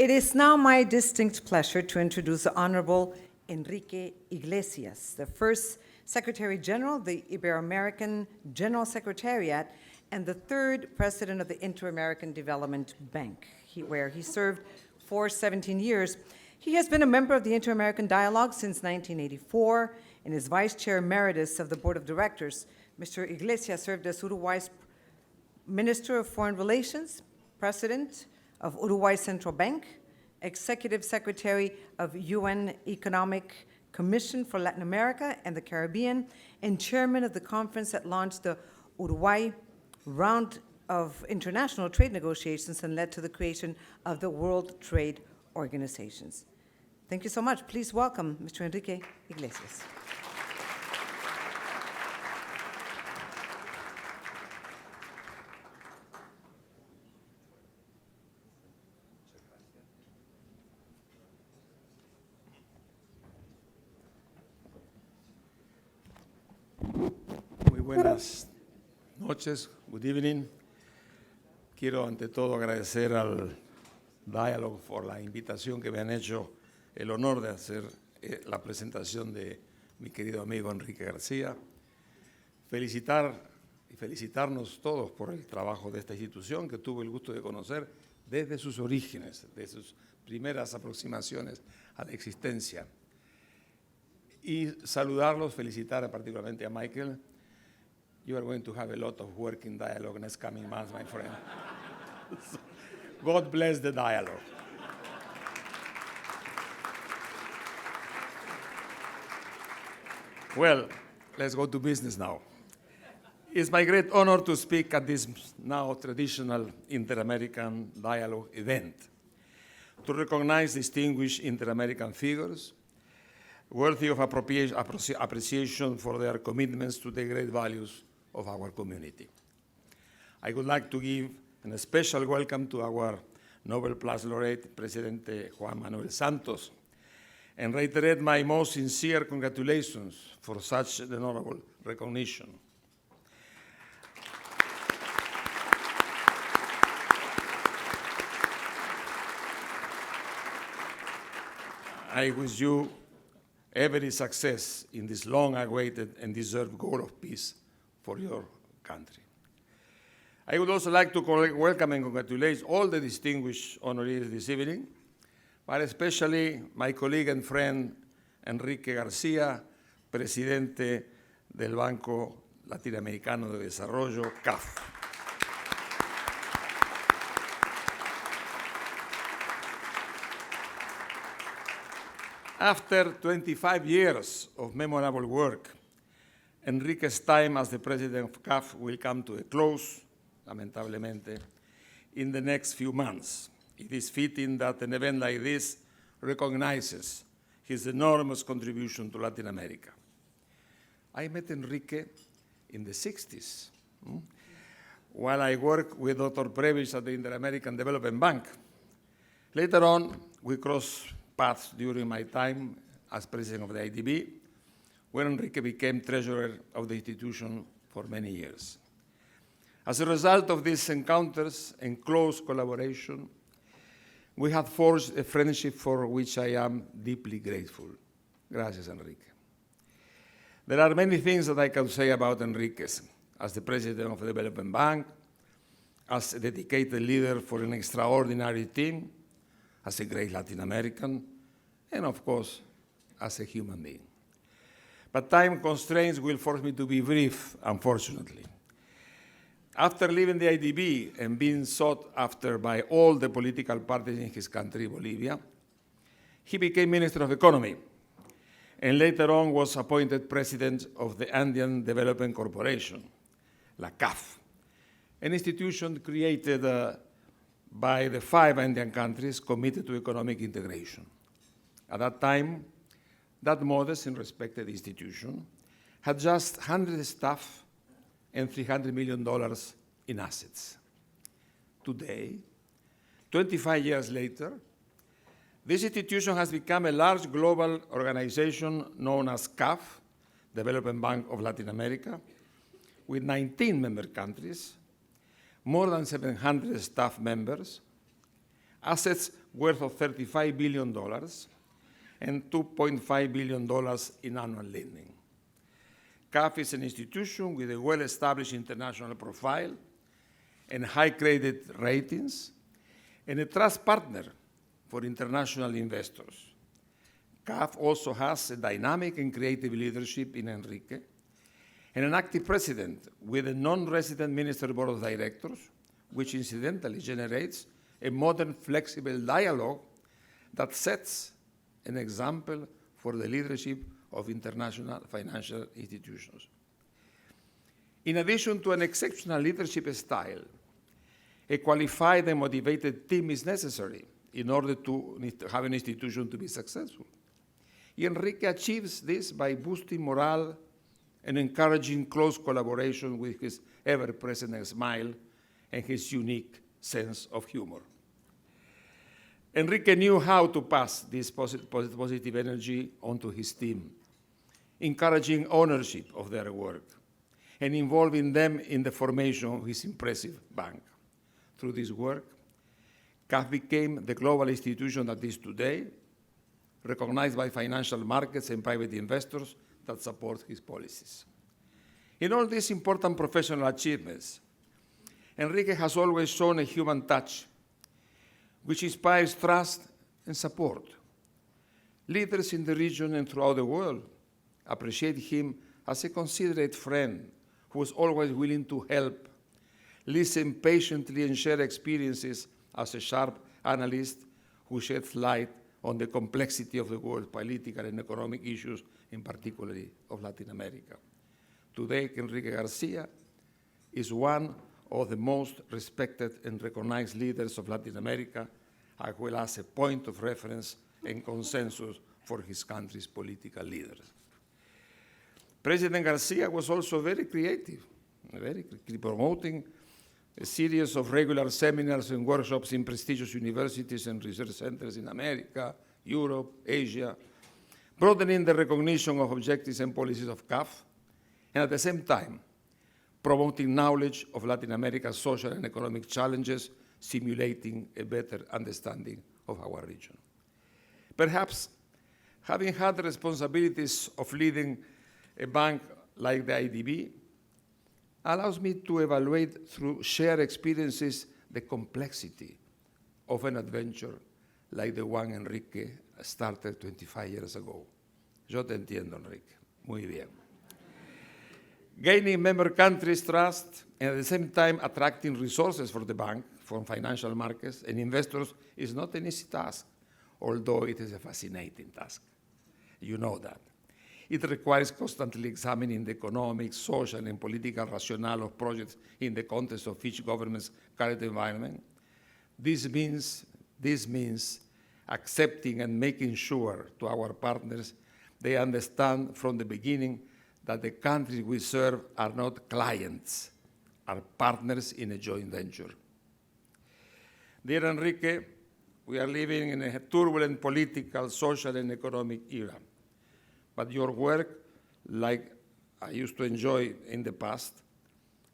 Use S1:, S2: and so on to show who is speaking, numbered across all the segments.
S1: It is now my distinct pleasure to introduce the Honorable Enrique Iglesias, the first Secretary General of the Ibero-American General Secretariat and the third President of the Inter-American Development Bank, where he served for 17 years. He has been a member of the Inter-American Dialogue since 1984 and is Vice Chair Emeritus of the Board of Directors. Mr. Iglesias served as Uruguay's Minister of Foreign Relations, President of Uruguay Central Bank, Executive Secretary of UN Economic Commission for Latin America and the Caribbean, and Chairman of the conference that launched the Uruguay Round of International Trade Negotiations and led to the creation of the World Trade Organizations. Thank you so much. Please welcome Mr. Enrique Iglesias.
S2: Buenas noches, good evening. Quiero ante todo agradecer al Dialogue por la invitación que me han hecho, el honor de hacer la presentación de mi querido amigo Enrique García. Felicitarnos todos por el trabajo de esta institución que tuve el gusto de conocer desde sus orígenes, de sus primeras aproximaciones a la existencia. Y saludarlos, felicitar particularmente a Michael. You are going to have a lot of work in Dialogue next coming months, my friend. God bless the Dialogue. Well, let's go to business now. It's my great honor to speak at this now traditional Inter-American Dialogue event, to recognize distinguished Inter-American figures worthy of appreciation for their commitments to the great values of our community. I would like to give a special welcome to our Nobel Prize laureate, President Juan Manuel Santos, and reiterate my most sincere congratulations for such an honorable recognition. I wish you every success in this long-awaited and deserved goal of peace for your country. I would also like to welcome and congratulate all the distinguished honorees this evening, but especially my colleague and friend Enrique García, Presidente del Banco Latinoamericano de Desarrollo, CAF. After 25 years of memorable work, Enrique's time as the president of CAF will come to a close, lamentablemente, in the next few months. It is fitting that an event like this recognizes his enormous contribution to Latin America. I met Enrique in the 60s, while I worked with Dr. Previs at the Inter-American Development Bank. Later on, we crossed paths during my time as president of the IDB, where Enrique became treasurer of the institution for many years. As a result of these encounters and close collaboration, we have forged a friendship for which I am deeply grateful. Gracias, Enrique. There are many things that I can say about Enrique as the president of the Development Bank, as a dedicated leader for an extraordinary team, as a great Latin American, and of course, as a human being. But time constraints will force me to be brief, unfortunately. After leaving the IDB and being sought after by all the political parties in his country, Bolivia, he became Minister of Economy, and later on was appointed President of the Andean Development Corporation, la CAF, an institution created by the 5 Andean countries committed to economic integration. At that time, that modest and respected institution had just 100 staff and $300 million in assets. Today, 25 years later, this institution has become a large global organization known as CAF, Development Bank of Latin America, with 19 member countries, more than 700 staff members, assets worth of $35 billion, and $2.5 billion in annual lending. CAF is an institution with a well-established international profile and high credit ratings, and a trust partner for international investors. CAF also has a dynamic and creative leadership in Enrique, and an active president with a non-resident minister board of directors, which incidentally generates a modern, flexible dialogue that sets an example for the leadership of international financial institutions. In addition to an exceptional leadership style, a qualified and motivated team is necessary in order to have an institution to be successful. Enrique achieves this by boosting morale and encouraging close collaboration with his ever-present smile and his unique sense of humor. Enrique knew how to pass this positive energy onto his team, encouraging ownership of their work and involving them in the formation of his impressive bank. Through this work, CAF became the global institution that is today, recognized by financial markets and private investors that support his policies. In all these important professional achievements, Enrique has always shown a human touch, which inspires trust and support. Leaders in the region and throughout the world appreciate him as a considerate friend who is always willing to help, listen patiently, and share experiences as a sharp analyst who sheds light on the complexity of the world's political and economic issues, in particular of Latin America. Today, Enrique García is one of the most respected and recognized leaders of Latin America, as well as a point of reference and consensus for his country's political leaders. President Garcia was also very creative, promoting a series of regular seminars and workshops in prestigious universities and research centers in America, Europe, Asia, broadening the recognition of objectives and policies of CAF, and at the same time, promoting knowledge of Latin America's social and economic challenges, simulating a better understanding of our region. Perhaps, having had the responsibilities of leading a bank like the IDB allows me to evaluate through shared experiences the complexity of an adventure like the one Enrique started 25 years ago. Yo te entiendo, Enrique. Muy bien. Gaining member countries' trust and at the same time attracting resources for the bank from financial markets and investors is not an easy task, although it is a fascinating task. You know that. It requires constantly examining the economic, social, and political rationale of projects in the context of each government's current environment. This means accepting and making sure to our partners they understand from the beginning that the countries we serve are not clients, are partners in a joint venture. Dear Enrique, we are living in a turbulent political, social, and economic era. But your work, like I used to enjoy in the past,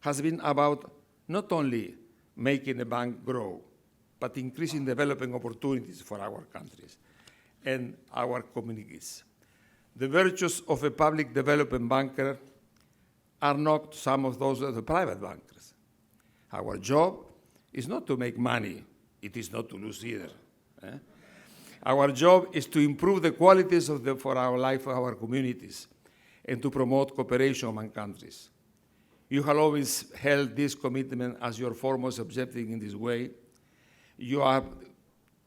S2: has been about not only making the bank grow, but increasing development opportunities for our countries and our communities. The virtues of a public development banker are not some of those of the private bankers. Our job is not to make money. It is not to lose either. Our job is to improve the qualities for our life, for our communities, and to promote cooperation among countries. You have always held this commitment as your foremost objective in this way. You have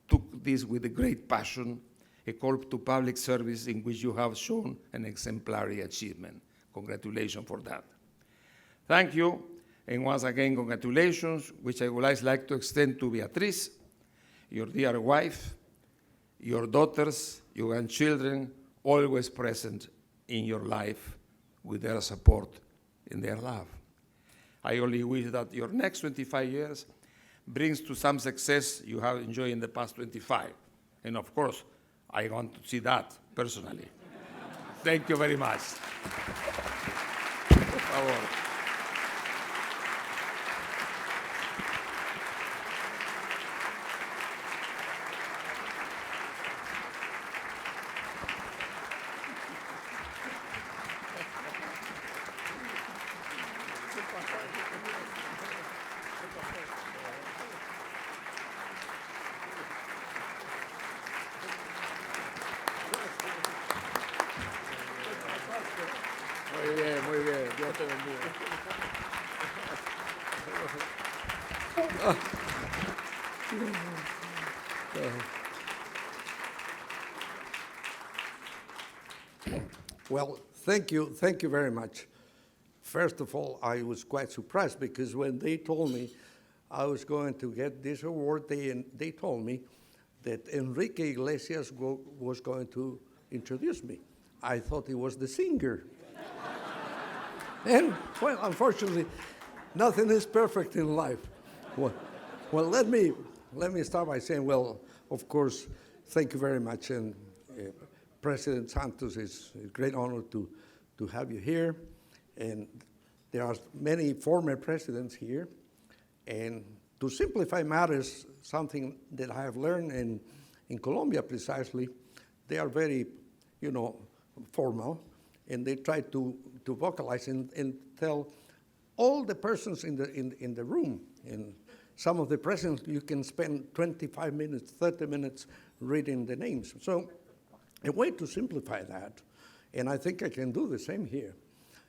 S2: took this with a great passion, a call to public service in which you have shown an exemplary achievement. Congratulations for that. Thank you, and once again, congratulations, which I would like to extend to Beatriz, your dear wife, your daughters, your grandchildren, always present in your life with their support and their love. I only wish that your next 25 years brings to some success you have enjoyed in the past 25. And of course, I want to see that personally. Thank you very much. Por favor.
S3: Well, thank you very much. First of all, I was quite surprised because when they told me I was going to get this award, they told me that Enrique Iglesias was going to introduce me. I thought he was the singer. And, well, unfortunately, nothing is perfect in life. Well, let me start by saying, well, of course, thank you very much. And President Santos, it's a great honor to have you here. And there are many former presidents here. And to simplify matters, something that I have learned in Colombia precisely, they are very, formal, and they try to vocalize and tell all the persons in the room. And some of the presidents, you can spend 25 minutes, 30 minutes reading the names. So a way to simplify that, and I think I can do the same here,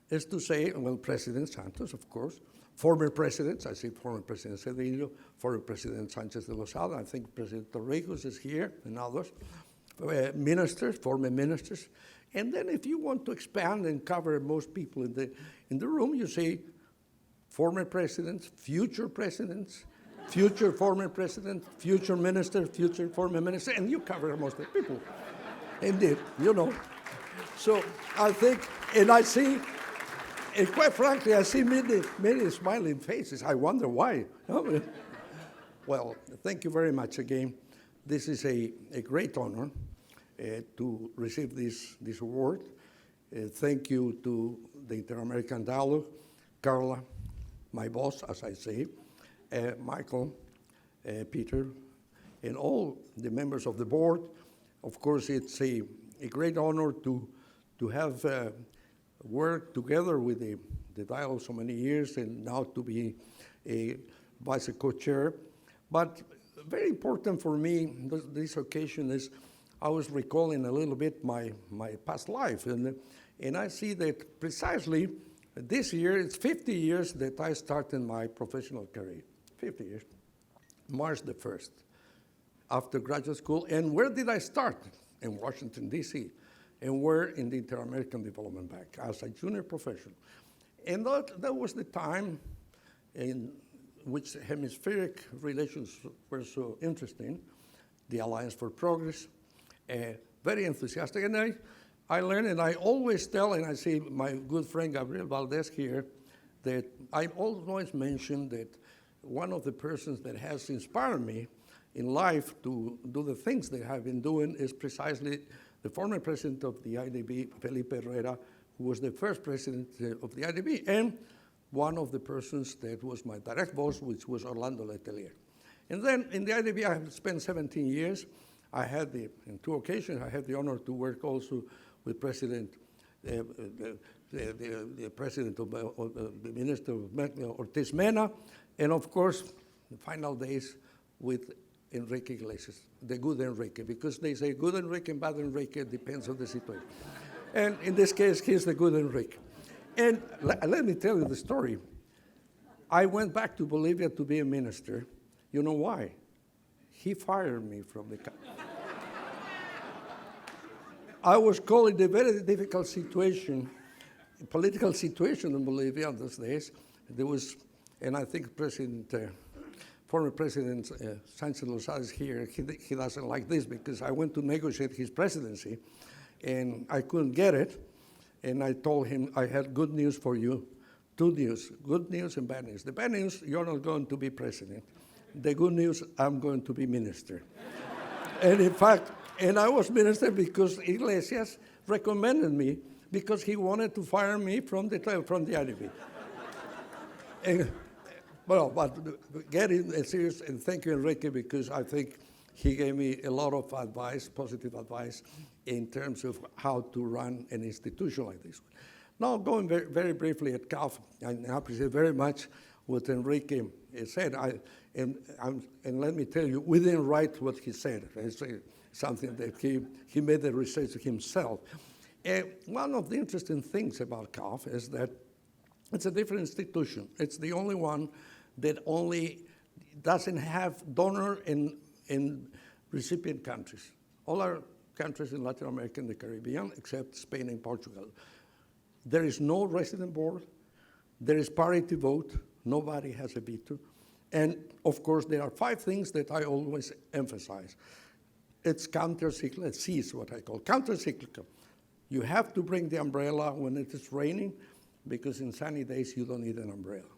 S3: is to say, well, President Santos, of course, former presidents, I see former President Cedillo, former President Sanchez de Lozada, I think President Torrijos is here, and others, ministers, former ministers. And then if you want to expand and cover most people in the room, you say former presidents, future former president, future minister, future former minister, and you cover most of the people. Indeed, So I think, and I see, and quite frankly, I see many smiling faces. I wonder why. Well, thank you very much again. This is a great honor to receive this award. Thank you to the Inter-American Dialogue, Carla, my boss, as I say, Michael, Peter, and all the members of the board. Of course, it's a great honor to have worked together with the Dialogue so many years and now to be a vice co-chair. But very important for me, this occasion is I was recalling a little bit my past life. And I see that precisely this year, it's 50 years that I started my professional career. 50 years. March the 1st, after graduate school. And where did I start? In Washington, D.C. And where? In the Inter-American Development Bank as a junior professional. And that was the time in which hemispheric relations were so interesting, the Alliance for Progress, very enthusiastic. And I learned, and I always tell, and I see my good friend Gabriel Valdez here, that I always mention that one of the persons that has inspired me in life to do the things that I've been doing is precisely the former president of the IDB, Felipe Herrera, who was the first president of the IDB, and one of the persons that was my direct boss, which was Orlando Letelier. And then in the IDB, I have spent 17 years. I had in 2 occasions, I had the honor to work also with President, the president of the Minister of Ortiz Mena, and of course, the final days with Enrique Iglesias, the good Enrique, because they say good Enrique and bad Enrique, depends on the situation. And in this case, he's the good Enrique. And let me tell you the story. I went back to Bolivia to be a minister. You know why? He fired me from the country. I was called in a very difficult situation, political situation in Bolivia in those days. There was, and I think former President Sanchez Lozada is here. He doesn't like this because I went to negotiate his presidency, and I couldn't get it. And I told him I had good news for you, 2 news, good news and bad news. The bad news, you're not going to be president. The good news, I'm going to be minister. And in fact, and I was minister because Iglesias recommended me because he wanted to fire me from the IDB. But getting serious, and thank you, Enrique, because I think he gave me a lot of advice, positive advice, in terms of how to run an institution like this. Now, going very, very briefly at CAF, I appreciate very much what Enrique said. And let me tell you, we didn't write what he said. It's something that he made the research himself. One of the interesting things about CAF is that it's a different institution. It's the only one that only doesn't have donor and recipient countries. All our countries in Latin America and the Caribbean, except Spain and Portugal. There is no resident board. There is parity vote. Nobody has a veto. And of course, there are 5 things that I always emphasize. It's counter-cyclical. C is what I call counter-cyclical. You have to bring the umbrella when it is raining, because in sunny days you don't need an umbrella.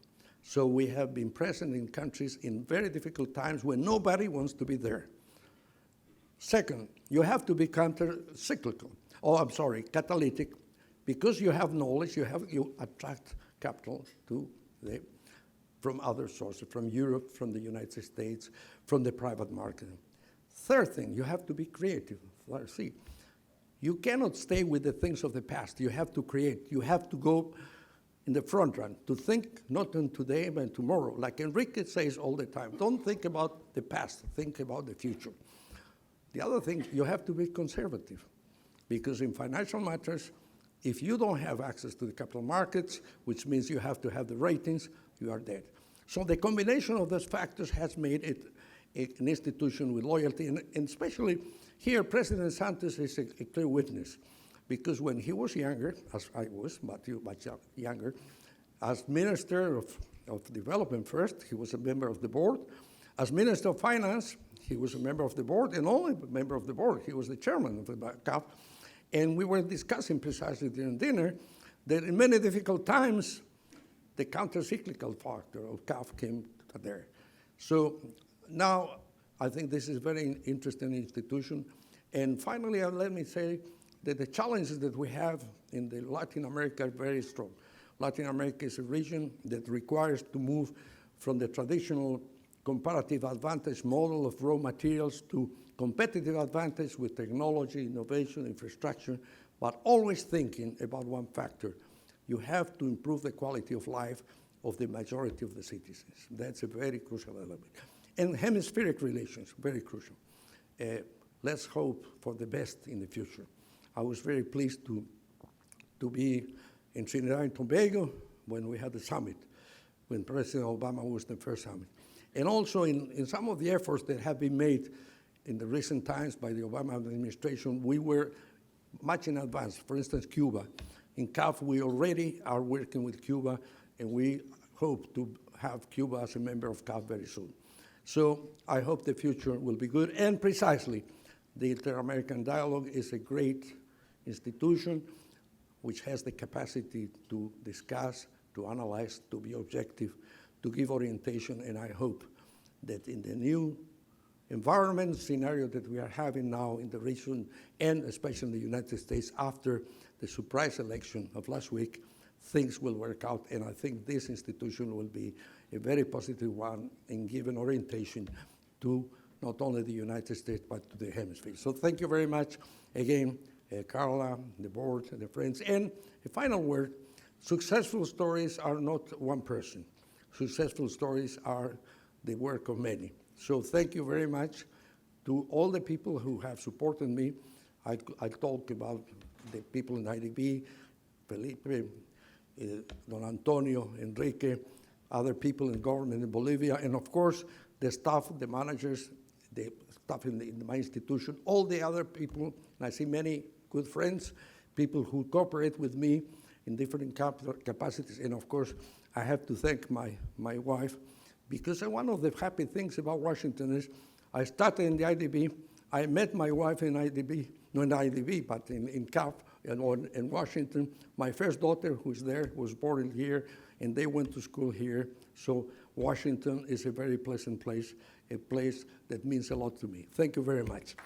S3: So we have been present in countries in very difficult times when nobody wants to be there. Second, you have to be counter-cyclical. Catalytic. Because you have knowledge, you attract capital from other sources, from Europe, from the United States, from the private market. Third thing, you have to be creative. See, you cannot stay with the things of the past. You have to create. You have to go in the front run, to think not on today, but tomorrow. Like Enrique says all the time, don't think about the past, think about the future. The other thing, you have to be conservative, because in financial matters, if you don't have access to the capital markets, which means you have to have the ratings, you are dead. So the combination of those factors has made it an institution with loyalty, and especially here, President Santos is a clear witness, because when he was younger, as I was, but much younger, as Minister of Development first, he was a member of the board. As Minister of Finance, he was a member of the board, and only a member of the board. He was the chairman of the CAF. And we were discussing precisely during dinner that in many difficult times, the counter-cyclical factor of CAF came there. So now I think this is a very interesting institution. And finally, let me say that the challenges that we have in Latin America are very strong. Latin America is a region that requires to move from the traditional comparative advantage model of raw materials to competitive advantage with technology, innovation, infrastructure, but always thinking about one factor. You have to improve the quality of life of the majority of the citizens. That's a very crucial element. And hemispheric relations, very crucial. Let's hope for the best in the future. I was very pleased to be in Trinidad and Tobago when we had the summit, when President Obama was the first summit. And also in some of the efforts that have been made in the recent times by the Obama administration, we were much in advance. For instance, Cuba. In CAF, we already are working with Cuba, and we hope to have Cuba as a member of CAF very soon. So I hope the future will be good. And precisely, the Inter-American Dialogue is a great institution which has the capacity to discuss, to analyze, to be objective, to give orientation, and I hope that in the new environment scenario that we are having now in the region, and especially in the United States after the surprise election of last week, things will work out, and I think this institution will be a very positive one in giving orientation to not only the United States, but to the hemisphere. So thank you very much again, Carla, the board, and the friends. And a final word, successful stories are not one person. Successful stories are the work of many. So thank you very much to all the people who have supported me. I talk about the people in IDB, Felipe, Don Antonio, Enrique, other people in government in Bolivia, and of course, the staff, the managers, the staff in my institution, all the other people, and I see many good friends, people who cooperate with me in different capacities, and of course, I have to thank my wife, because one of the happy things about Washington is I started in the IDB, I met my wife in IDB, not in IDB, but in CAF in Washington. My first daughter, who's there, was born here, and they went to school here. So Washington is a very pleasant place, a place that means a lot to me. Thank you very much.